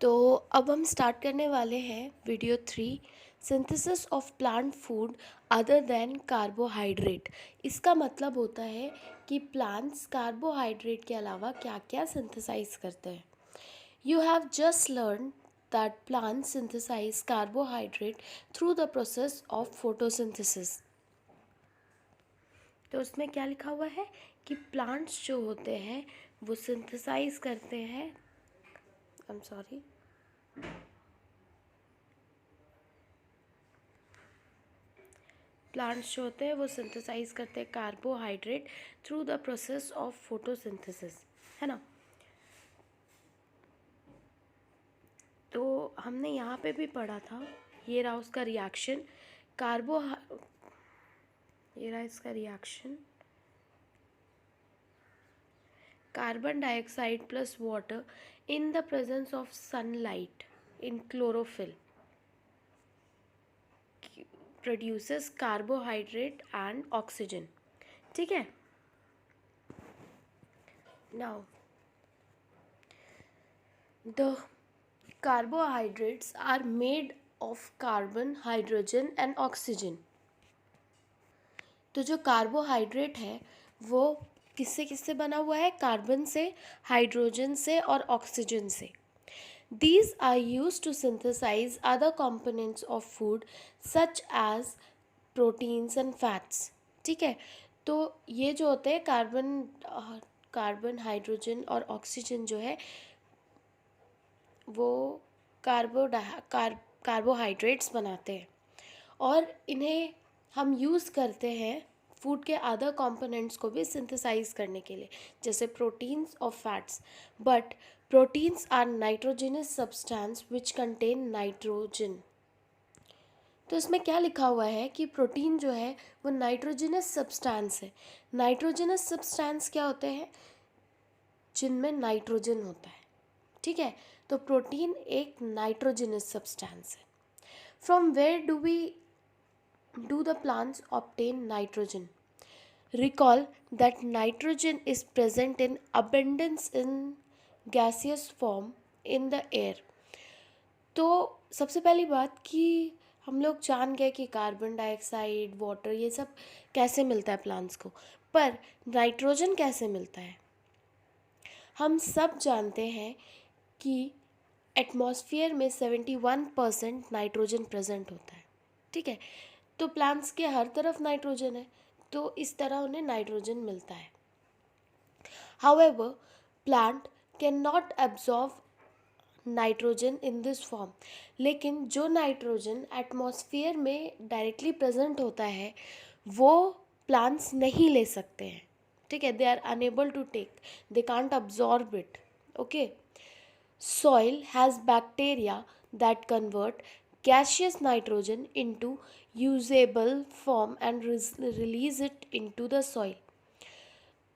तो अब हम स्टार्ट करने वाले हैं video 3, synthesis of plant food other than carbohydrate. इसका मतलब होता है कि प्लांट्स कार्बोहाइड्रेट के अलावा क्या क्या सिंथेसाइज करते हैं। You have just learn that plants synthesise carbohydrate through the process of photosynthesis. तो उसमें क्या लिखा हुआ है कि प्लांट्स जो होते हैं वो सिंथेसाइज करते हैं, आई एम सॉरी, प्लांट्स जो होते हैं वो सिंथेसाइज करते हैं carbohydrate through the process of photosynthesis, है ना। तो हमने यहाँ पे भी पढ़ा था, ये रहा उसका रिएक्शन ये रहा इसका reaction, carbon dioxide plus water in the presence of sunlight in chlorophyll produces carbohydrate and oxygen. ठीक है। Now the carbohydrates are made of carbon, hydrogen and oxygen। तो जो कार्बोहाइड्रेट है वो किससे किससे बना हुआ है? कार्बन से, हाइड्रोजन से और ऑक्सीजन से। These are used to synthesize other components of food such as proteins and fats। ठीक है। तो ये जो होते हैं कार्बन, हाइड्रोजन और ऑक्सीजन जो है वो कार्बोहाइड्रेट्स बनाते हैं और इन्हें हम यूज़ करते हैं फूड के अदर कंपोनेंट्स को भी सिंथेसाइज करने के लिए, जैसे प्रोटीन्स और fats. But proteins are nitrogenous substance which contain nitrogen. तो इसमें क्या लिखा हुआ है कि प्रोटीन जो है वो नाइट्रोजनस सब्सटेंस है। नाइट्रोजनस सब्सटेंस क्या होते हैं? जिनमें नाइट्रोजन होता है। ठीक है। तो प्रोटीन एक नाइट्रोजनस सब्सटेंस है। From where do the plants obtain nitrogen? Recall that nitrogen is present in abundance in gaseous form in the air। तो सबसे पहली बात कि हम लोग जान गए कि कार्बन डाइऑक्साइड, वाटर, ये सब कैसे मिलता है प्लांट्स को, पर नाइट्रोजन कैसे मिलता है? हम सब जानते हैं कि एटमॉस्फेयर में 71% नाइट्रोजन प्रेजेंट होता है। ठीक है। तो प्लांट्स के हर तरफ नाइट्रोजन है, तो इस तरह उन्हें नाइट्रोजन मिलता है। However plant can not absorb nitrogen in this form. लेकिन जो नाइट्रोजन एटमॉस्फेयर में डायरेक्टली प्रेजेंट होता है वो प्लांट्स नहीं ले सकते हैं। ठीक है। They are unable to take, they can't absorb it. Okay. Soil has bacteria that convert gaseous nitrogen into usable form and release it into the soil।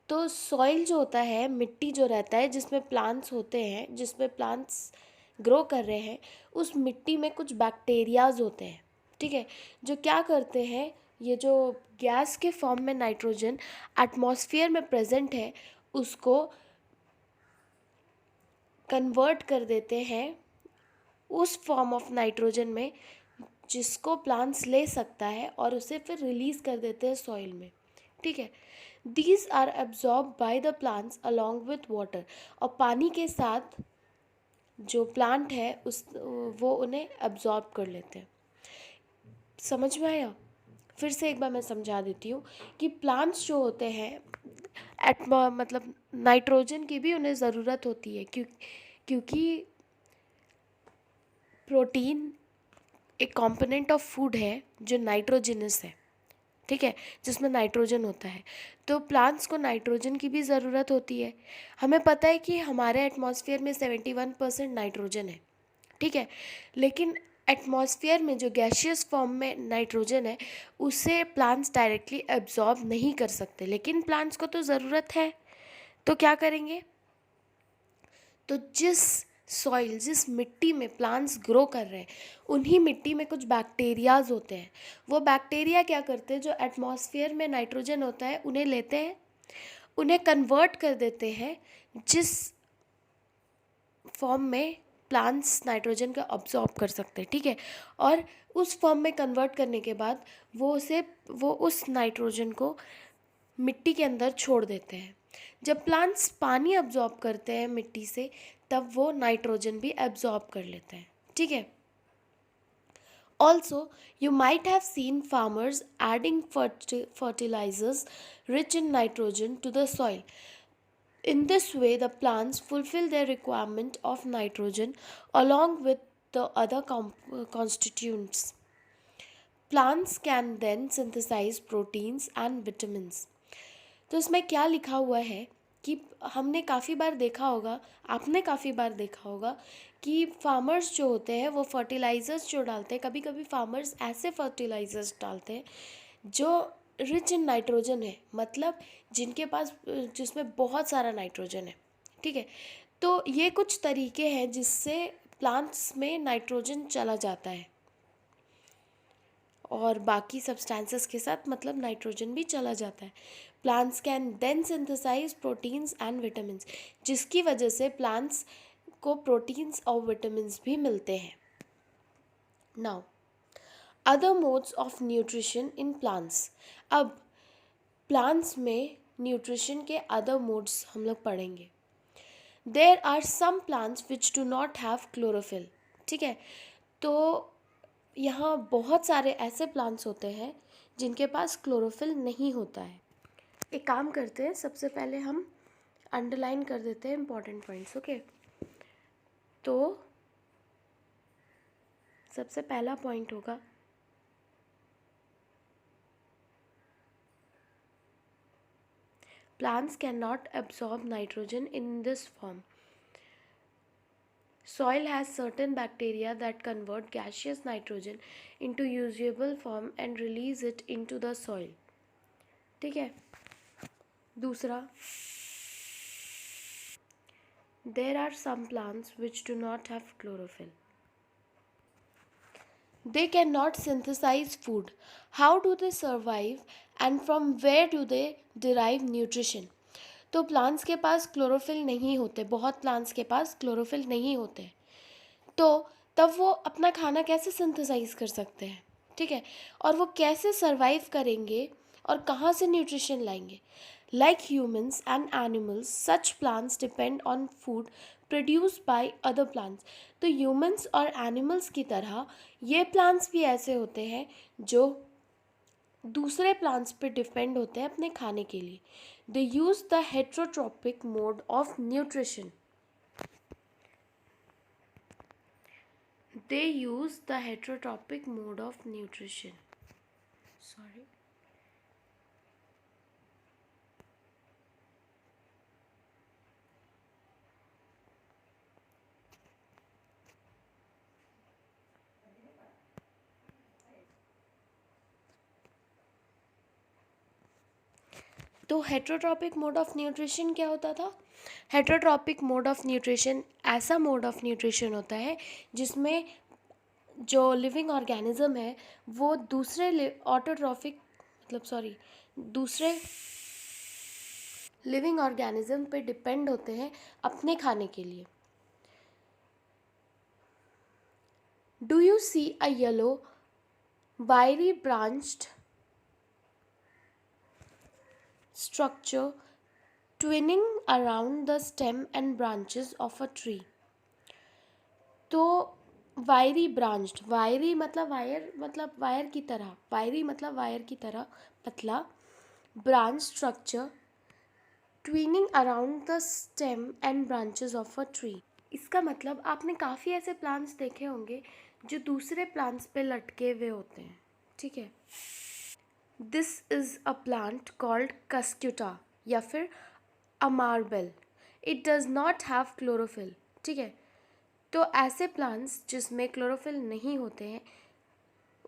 तो सॉइल जो होता है, मिट्टी जो रहता है जिसमें प्लांट्स होते हैं, जिसमें प्लांट्स ग्रो कर रहे हैं, उस मिट्टी में कुछ बैक्टीरियाज होते हैं। ठीक है। जो क्या करते हैं, ये जो गैस के फॉर्म में नाइट्रोजन एटमॉस्फेयर में प्रेजेंट है उसको कन्वर्ट कर देते हैं उस फॉर्म ऑफ नाइट्रोजन में जिसको प्लांट्स ले सकता है और उसे फिर रिलीज़ कर देते हैं सॉइल में। ठीक है। These are absorb by the plants along with water. और पानी के साथ जो प्लांट है वो उन्हें एब्जॉर्ब कर लेते हैं। समझ में आया? फिर से एक बार मैं समझा देती हूँ कि प्लांट्स जो होते हैं मतलब नाइट्रोजन की भी उन्हें ज़रूरत होती है क्योंकि प्रोटीन एक कंपोनेंट ऑफ फूड है जो नाइट्रोजनस है। ठीक है। जिसमें नाइट्रोजन होता है, तो प्लांट्स को नाइट्रोजन की भी ज़रूरत होती है। हमें पता है कि हमारे एटमॉस्फेयर में 71% नाइट्रोजन है। ठीक है। लेकिन एटमॉस्फेयर में जो गैशियस फॉर्म में नाइट्रोजन है उसे प्लांट्स डायरेक्टली एब्जॉर्ब नहीं कर सकते, लेकिन प्लांट्स को तो ज़रूरत है। तो क्या करेंगे? तो जिस मिट्टी में प्लांट्स ग्रो कर रहे हैं उन्हीं मिट्टी में कुछ बैक्टीरियाज होते हैं। वो बैक्टीरिया क्या करते हैं, जो एटमॉस्फेयर में नाइट्रोजन होता है उन्हें लेते हैं, उन्हें कन्वर्ट कर देते हैं जिस फॉर्म में प्लांट्स नाइट्रोजन का अब्जॉर्ब कर सकते हैं, ठीक है। और उस फॉर्म में कन्वर्ट करने के बाद वो उस नाइट्रोजन को मिट्टी के अंदर छोड़ देते हैं। जब प्लांट्स पानी अब्जॉर्ब करते हैं मिट्टी से, तब वो नाइट्रोजन भी अब्जॉर्ब कर लेते हैं, ठीक है। Also, you might have seen farmers adding fertilizers rich in nitrogen to the soil. In this way, the plants fulfill their requirement of nitrogen along with the other constituents. Plants can then synthesize proteins and vitamins. तो इसमें क्या लिखा हुआ है कि हमने काफ़ी बार देखा होगा, आपने काफ़ी बार देखा होगा कि फार्मर्स जो होते हैं वो फर्टिलाइज़र्स जो डालते हैं, कभी कभी फार्मर्स ऐसे फर्टिलाइज़र्स डालते हैं जो रिच इन नाइट्रोजन है, मतलब जिसमें बहुत सारा नाइट्रोजन है, ठीक है। तो ये कुछ तरीके हैं जिससे प्लांट्स में नाइट्रोजन चला जाता है और बाकी सब्सटेंसेस के साथ, मतलब नाइट्रोजन भी चला जाता है। Plants can then synthesise proteins and vitamins, जिसकी वजह से प्लांट्स को प्रोटीन्स और विटामिन्स भी मिलते हैं। Now other modes of nutrition in plants. अब प्लांट्स में न्यूट्रिशन के अदर मोड्स हम लोग पढ़ेंगे। There are some plants which do not have chlorophyll, ठीक है। तो यहाँ बहुत सारे ऐसे प्लांट्स होते हैं जिनके पास क्लोरोफिल नहीं होता है। एक काम करते हैं, सबसे पहले हम अंडरलाइन कर देते हैं इम्पॉर्टेंट पॉइंट्स, ओके। तो सबसे पहला पॉइंट होगा plants cannot absorb nitrogen in this form. Soil has certain bacteria that convert gaseous nitrogen into usable form and release it into the soil, ठीक है। दूसरा, there are some plants which do not have chlorophyll. They cannot synthesize food. How do they survive and from where do they derive nutrition? तो plants के पास chlorophyll नहीं होते, बहुत plants के पास chlorophyll नहीं होते, तो तब वो अपना खाना कैसे सिंथेसाइज कर सकते हैं, ठीक है। और वो कैसे सरवाइव करेंगे और कहाँ से न्यूट्रिशन लाएंगे। Like humans and animals, such plants depend on food produce by other plants. तो ह्यूमन्स और एनिमल्स की तरह ये प्लांट्स भी ऐसे होते हैं जो दूसरे प्लांट्स पे डिपेंड होते हैं अपने खाने के लिए। They use the heterotropic mode of nutrition. They use the heterotropic mode of nutrition. Sorry. तो हेट्रोट्रॉपिक मोड ऑफ न्यूट्रिशन क्या होता था? हेट्रोट्रॉपिक मोड ऑफ न्यूट्रिशन ऐसा मोड ऑफ न्यूट्रिशन होता है जिसमें जो लिविंग ऑर्गेनिज्म है वो दूसरे ऑटोट्रॉफिक दूसरे लिविंग ऑर्गेनिज्म पे डिपेंड होते हैं अपने खाने के लिए। Do you see a yellow wiry branched structure twining around the stem and branches of a tree? तो वायरी ब्रांच्ड, वायरी मतलब वायर की तरह, वायरी मतलब वायर की तरह पतला, branch structure twinning around the stem and branches of a tree. इसका मतलब आपने काफ़ी ऐसे प्लांट्स देखे होंगे जो दूसरे प्लांट्स पे लटके हुए होते हैं, ठीक है। This is a plant called cuscuta या फिर अमारबेल। It does not have chlorophyll, ठीक है। तो ऐसे प्लांट्स जिसमें क्लोरोफिल नहीं होते हैं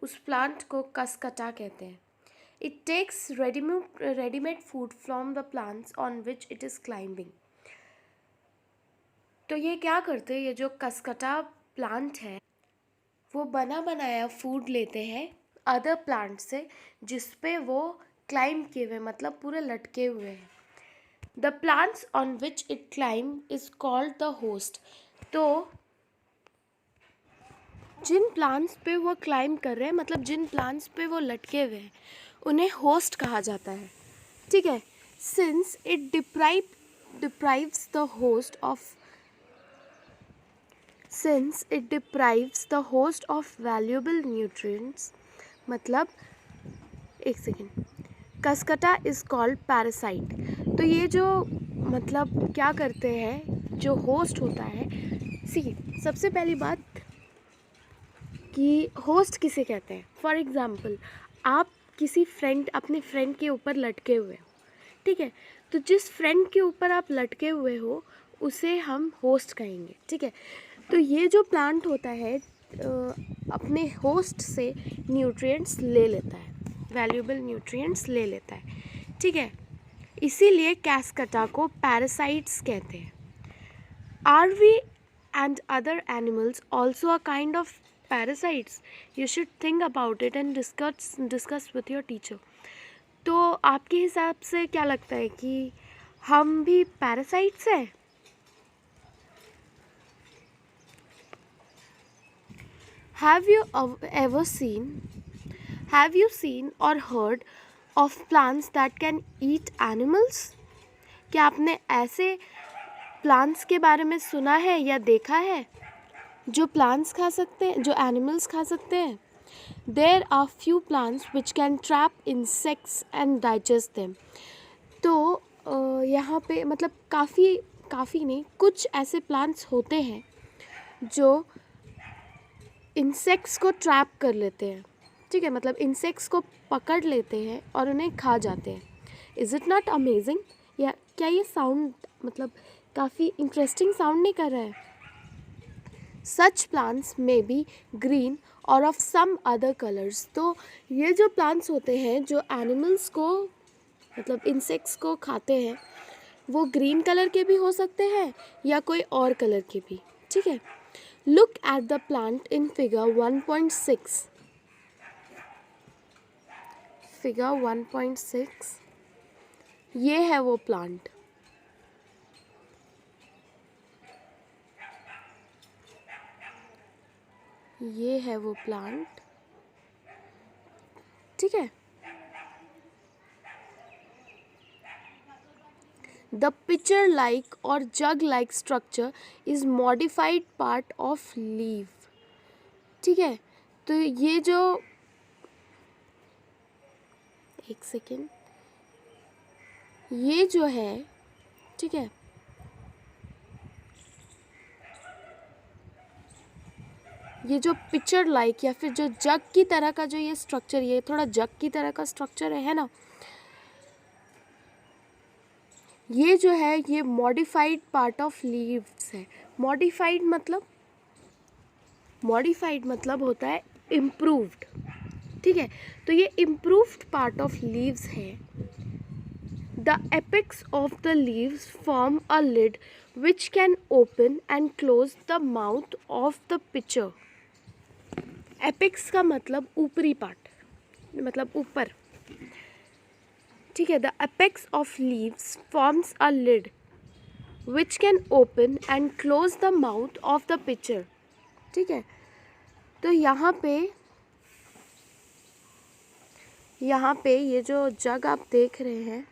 उस प्लांट को कस्कटा कहते हैं। It takes readymade food from the plants on which it is climbing. तो ये क्या करते हैं, ये जो कस्कटा प्लांट है वो बना बनाया फूड लेते हैं अदर प्लांट से जिस पे वो क्लाइंब किए हुए, मतलब पूरे लटके हुए हैं। The plants on which it climb is called the host. तो जिन प्लांट्स पे वो क्लाइंब कर रहे हैं, मतलब जिन प्लांट्स पे वो लटके हुए हैं, उन्हें होस्ट कहा जाता है, ठीक है। Since it deprives the host of since it deprives the host of valuable nutrients, मतलब एक second, Cuscuta is called parasite. तो ये जो मतलब क्या करते हैं, जो होस्ट होता है, सी सबसे पहली बात कि होस्ट किसे कहते हैं। फॉर एग्ज़ाम्पल, आप किसी फ्रेंड, अपने फ्रेंड के ऊपर लटके हुए हो, ठीक है, तो जिस फ्रेंड के ऊपर आप लटके हुए हो उसे हम होस्ट कहेंगे, ठीक है। तो ये जो प्लांट होता है अपने होस्ट से न्यूट्रिएंट्स ले लेता है, वैल्यूएबल न्यूट्रिएंट्स ले लेता है, ठीक है। इसीलिए कैस्कटा को पैरासाइट्स कहते हैं। Are we and other animals also a kind of parasites? You should think about it and discuss with your teacher. तो आपके हिसाब से क्या लगता है कि हम भी पैरासाइट्स हैं? Have you seen or heard of plants that can eat animals? क्या आपने ऐसे प्लांट्स के बारे में सुना है या देखा है जो प्लांट्स खा सकते हैं, जो एनिमल्स खा सकते हैं? There are few plants which can trap insects and digest them. तो यहाँ पे मतलब काफ़ी नहीं, कुछ ऐसे प्लांट्स होते हैं जो इंसेक्ट्स को ट्रैप कर लेते हैं, ठीक है, मतलब इंसेक्ट्स को पकड़ लेते हैं और उन्हें खा जाते हैं। Is it not amazing? या क्या ये साउंड मतलब काफ़ी इंटरेस्टिंग साउंड नहीं कर रहा है? सच प्लांट्स मे बी ग्रीन और ऑफ सम अदर कलर्स। तो ये जो प्लांट्स होते हैं जो एनिमल्स को मतलब इंसेक्ट्स को खाते हैं, वो ग्रीन कलर के भी हो सकते हैं या कोई और कलर के भी, ठीक है। Look at the plant in figure 1.6. Figure 1.6, ये है वो प्लांट। ये है वो प्लांट, ठीक है। The pitcher-like or jug-like structure is modified part of leaf, ठीक है। तो ये जो एक सेकेंड, ये जो है, ठीक है, ये जो पिक्चर लाइक या फिर जो जग की तरह का जो ये स्ट्रक्चर, ये थोड़ा जग की तरह का स्ट्रक्चर है ना, ये जो है ये मॉडिफाइड पार्ट ऑफ लीव्स है। मॉडिफाइड मतलब होता है इम्प्रूव्ड, ठीक है। तो ये इम्प्रूव्ड पार्ट ऑफ लीव्स है। The apex of the leaves form a lid which can open and close the mouth of the pitcher. Apex का मतलब ऊपरी पार्ट, मतलब ऊपर, ठीक है। The apex of leaves forms a lid which can open and close the mouth of the pitcher, ठीक है। तो यहाँ पे ये जो जग आप देख रहे हैं,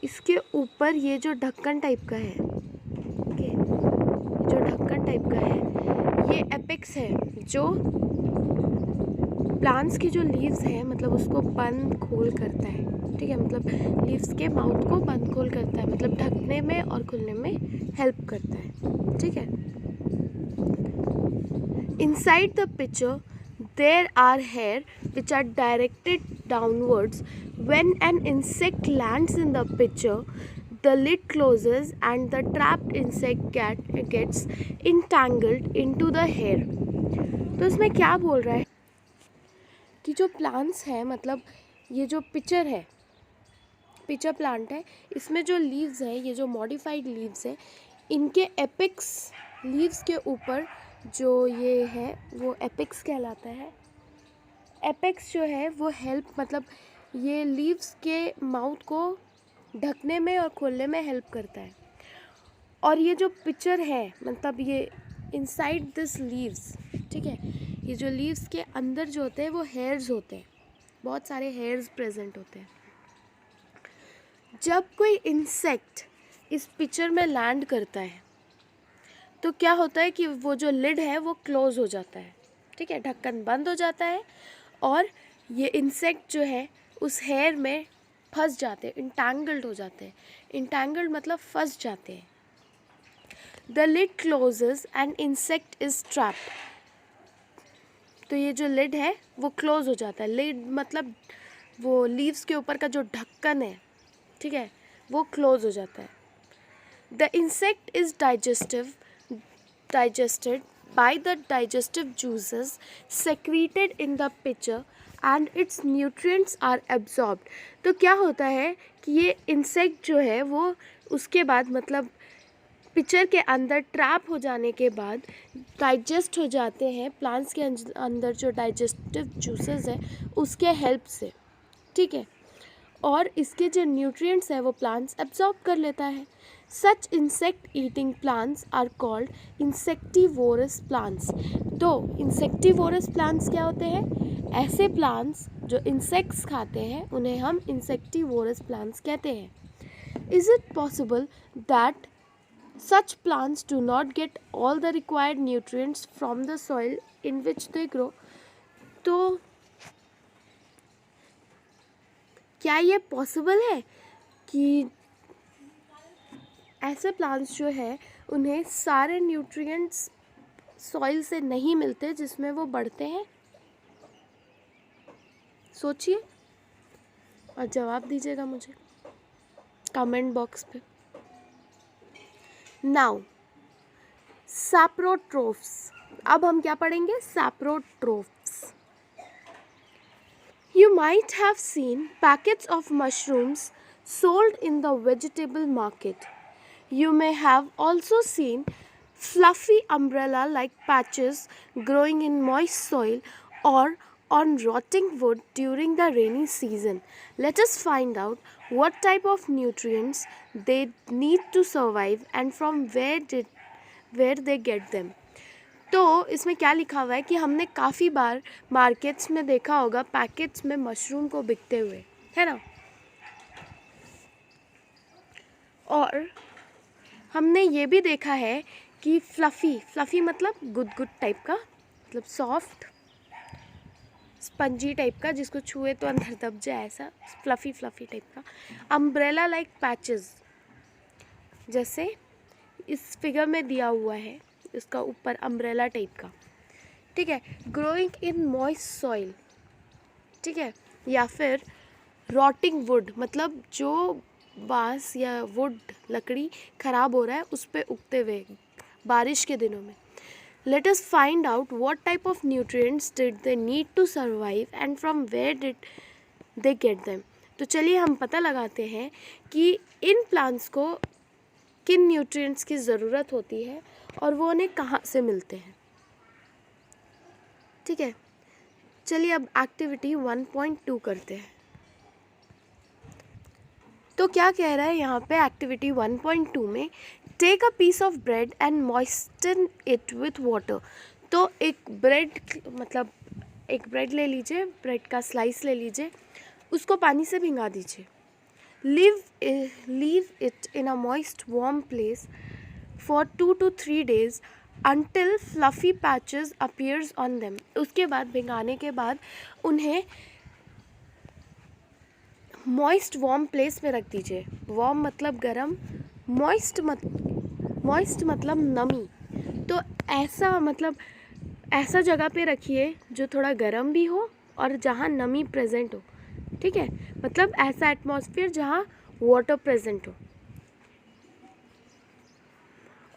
इसके ऊपर ये जो ढक्कन टाइप का है, ओके, जो ढक्कन टाइप का है, ये एपेक्स है जो प्लांट्स की जो लीव्स है मतलब उसको बंद खोल करता है, ठीक है, मतलब लीव्स के माउथ को बंद खोल करता है, मतलब ढकने में और खुलने में हेल्प करता है, ठीक है। Inside the pitcher there are hair which are directed downwards. When an insect lands in the pitcher the lid closes and the trapped insect gets entangled into the hair. तो इसमें क्या बोल रहा है कि जो प्लांट्स है, मतलब ये जो पिक्चर प्लांट है, इसमें जो लीव्स है, ये जो मॉडिफाइड लीव्स है, इनके एपेक्स, लीव्स के ऊपर जो ये है वो एपेक्स कहलाता है। एपेक्स जो है वो हेल्प, मतलब ये लीव्स के माउथ को ढकने में और खोलने में हेल्प करता है। और ये जो पिक्चर है मतलब ये इनसाइड दिस लीव्स, ठीक है, ये जो लीव्स के अंदर जो होते हैं वो हेयर्स होते हैं, बहुत सारे हेयर्स प्रेजेंट होते हैं। जब कोई इंसेक्ट इस पिक्चर में लैंड करता है तो क्या होता है कि वो जो लिड है वो क्लोज हो जाता है, ठीक है, ढक्कन बंद हो जाता है और ये इंसेक्ट जो है उस हेयर में फंस जाते हैं, इंटैंगल्ड हो जाते हैं। इंटैंगल्ड मतलब फंस जाते हैं। The lid closes and insect is trapped. तो ये जो लिड है वो क्लोज हो जाता है। लिड मतलब वो लीव्स के ऊपर का जो ढक्कन है, ठीक है, वो क्लोज हो जाता है। The insect is digested by the digestive juices secreted in the pitcher and its nutrients are absorbed। तो क्या होता है कि ये इंसेक्ट जो है वो उसके बाद मतलब पिक्चर के अंदर ट्रैप हो जाने के बाद डाइजेस्ट हो जाते हैं प्लांट्स के अंदर जो डाइजेस्टिव जूसेस है उसके हेल्प से, ठीक है, और इसके जो न्यूट्रिएंट्स है वो प्लांट्स एब्जॉर्ब कर लेता है। Such insect eating plants are called insectivorous plants. तो इंसेक्टिवोरस प्लांट्स क्या होते हैं? ऐसे प्लांट्स जो इंसेक्ट्स खाते हैं उन्हें हम इंसेक्टिवोरस प्लांट्स कहते हैं। Is it possible that such plants do not get all the required nutrients from the soil in which they grow? तो क्या ये पॉसिबल है कि ऐसे प्लांट्स जो है उन्हें सारे न्यूट्रिएंट्स सॉइल से नहीं मिलते जिसमें वो बढ़ते हैं? सोचिए और जवाब दीजिएगा मुझे कमेंट बॉक्स पे। नाउ सैप्रोट्रोफ्स। अब हम क्या पढ़ेंगे? सैप्रोट्रोफ्स। You might have seen packets of mushrooms sold in the vegetable market. You may have also seen fluffy umbrella-like patches growing in moist soil or on rotting wood during the rainy season. Let us find out what type of nutrients they need to survive and from where they get them. तो इसमें क्या लिखा हुआ है कि हमने काफ़ी बार markets में देखा होगा पैकेट्स में मशरूम को बिकते हुए, है ना, और हमने ये भी देखा है कि फ्लफ़ी मतलब गुदगुद टाइप का, मतलब सॉफ्ट स्पंजी टाइप का, जिसको छुए तो अंदर दब जाए, ऐसा फ्लफ़ी टाइप का। अम्ब्रेला लाइक पैचेस, जैसे इस फिगर में दिया हुआ है, इसका ऊपर अम्ब्रेला टाइप का, ठीक है, ग्रोइंग इन मॉइस्ट सॉइल, ठीक है, या फिर रॉटिंग वुड मतलब जो बांस या वुड लकड़ी ख़राब हो रहा है उस पे उगते हुए बारिश के दिनों में। Let us find out what type of nutrients did they need to survive and from where did they get them. तो चलिए हम पता लगाते हैं कि इन प्लांट्स को किन न्यूट्रिएंट्स की ज़रूरत होती है और वो उन्हें कहाँ से मिलते हैं, ठीक है। चलिए अब एक्टिविटी 1.2 करते हैं। तो क्या कह रहा है यहाँ पे एक्टिविटी 1.2 में, take a piece of bread and moisten it with water. तो एक ब्रेड ले लीजिए, ब्रेड का स्लाइस ले लीजिए, उसको पानी से भिंगा दीजिए। Leave it in a moist warm place for 2 to 3 days until fluffy patches appears on them। उसके बाद भिंगाने के बाद उन्हें मॉइस्ट वार्म प्लेस में रख दीजिए। वार्म मतलब गर्म, मॉइस्ट मतलब नमी। तो ऐसा जगह पे रखिए जो थोड़ा गर्म भी हो और जहाँ नमी प्रेजेंट हो, ठीक है, मतलब ऐसा एटमॉस्फेयर जहाँ वाटर प्रेजेंट हो,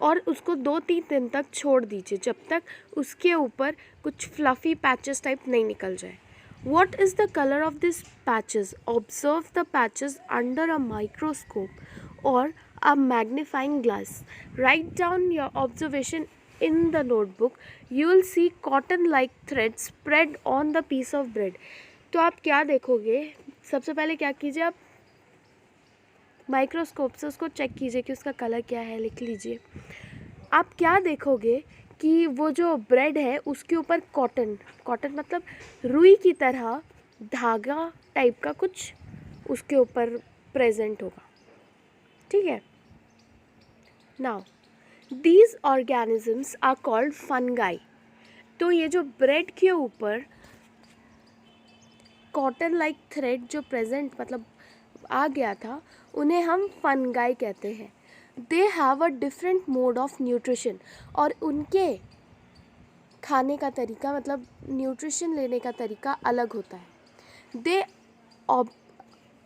और उसको 2-3 दिन तक छोड़ दीजिए जब तक उसके ऊपर कुछ फ्लफ़ी पैचेस टाइप नहीं निकल जाए। What is the color of these patches? Observe the patches under a microscope or a magnifying glass. Write down your observation in the notebook. You will see cotton-like threads spread on the piece of bread. तो आप क्या देखोगे? सबसे पहले क्या कीजिए, आप microscope से उसको चेक कीजिए कि उसका कलर क्या है, लिख लीजिए। आप क्या देखोगे कि वो जो ब्रेड है उसके ऊपर कॉटन मतलब रुई की तरह धागा टाइप का कुछ उसके ऊपर प्रेजेंट होगा, ठीक है। Now these organisms are called fungi. तो ये जो ब्रेड के ऊपर कॉटन लाइक थ्रेड जो प्रेजेंट मतलब आ गया था, उन्हें हम फंगाई कहते हैं। They have a different mode of nutrition, और उनके खाने का तरीका मतलब न्यूट्रिशन लेने का तरीका अलग होता है। They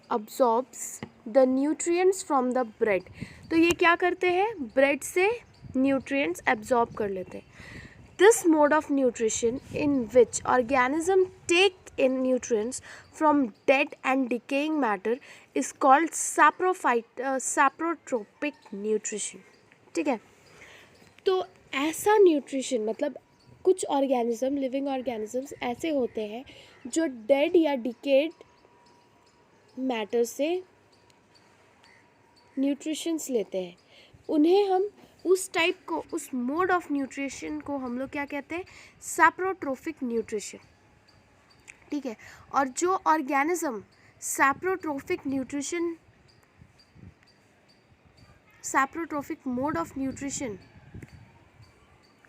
absorbs the nutrients from the bread. तो ये क्या करते हैं, ब्रेड से न्यूट्रिएंट्स एब्जॉर्ब कर लेते हैं। This mode of nutrition in which organism take in nutrients from dead and decaying matter is called saprotropic nutrition, ठीक है। तो ऐसा न्यूट्रिशन मतलब कुछ ऑर्गेनिज्म, लिविंग ऑर्गेनिजम्स ऐसे होते हैं जो डेड या डिकेड मैटर से न्यूट्रिशंस लेते हैं, उन्हें हम उस टाइप को, उस मोड ऑफ न्यूट्रिशन को हम लोग क्या कहते हैं, सैप्रोट्रोफिक न्यूट्रिशन, ठीक है। और जो organism saprotrophic mode of nutrition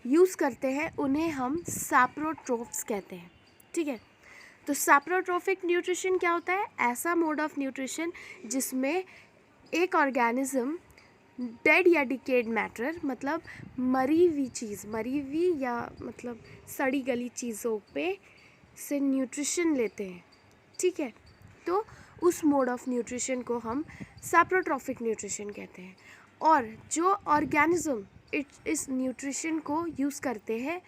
use करते हैं उन्हें हम सैप्रोट्रोफ्स कहते हैं, ठीक है। तो सैप्रोट्रोफिक न्यूट्रिशन क्या होता है, ऐसा मोड ऑफ न्यूट्रिशन जिसमें एक ऑर्गेनिज्म डेड या डिकेड मैटर मतलब मरी हुई या मतलब सड़ी गली चीज़ों पे से न्यूट्रिशन लेते हैं, ठीक है। तो उस मोड ऑफ न्यूट्रिशन को हम सैप्रोट्रोफिक न्यूट्रिशन कहते हैं। और जो ऑर्गेनिज्म इस न्यूट्रिशन को यूज़ करते हैं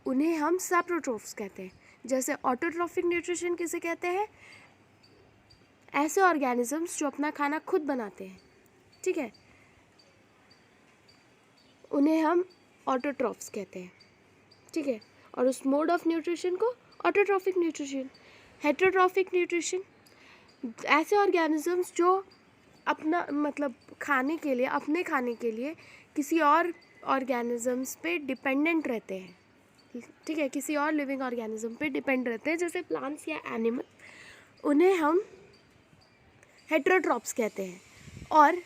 उन्हें हम सैप्रोट्रोफ्स कहते हैं। जैसे ऑटोट्रोफिक न्यूट्रिशन किसे कहते हैं, ऐसे ऑर्गेनिजम्स जो अपना खाना खुद बनाते हैं, ठीक है, उन्हें हम ऑटोट्रॉफ्स कहते हैं, ठीक है। और उस मोड ऑफ न्यूट्रिशन को ऑटोट्रॉफिक न्यूट्रिशन। हेटेरोट्रॉफिक न्यूट्रिशन, ऐसे ऑर्गेनिजम्स जो अपना मतलब अपने खाने के लिए किसी और ऑर्गेनिजम्स पे डिपेंडेंट रहते हैं, ठीक है, किसी और लिविंग ऑर्गेनिज्म पे डिपेंड रहते हैं, जैसे प्लांट्स या एनिमल, उन्हें हम हेटेरोट्रॉप्स कहते हैं। और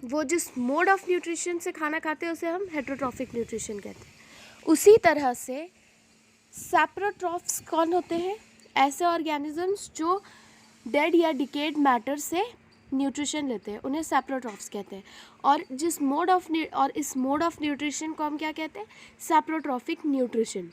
वो जिस मोड ऑफ न्यूट्रिशन से खाना खाते हैं उसे हम हेटेरोट्रॉफिक न्यूट्रिशन कहते हैं। उसी तरह से सैप्रोट्रॉफ्स कौन होते हैं, ऐसे ऑर्गेनिजम्स जो डेड या डिकेड मैटर से न्यूट्रिशन लेते हैं, उन्हें सैप्रोट्रॉफ्स कहते हैं। और इस मोड ऑफ न्यूट्रिशन को हम क्या कहते हैं, सैप्रोट्रॉफिक न्यूट्रिशन।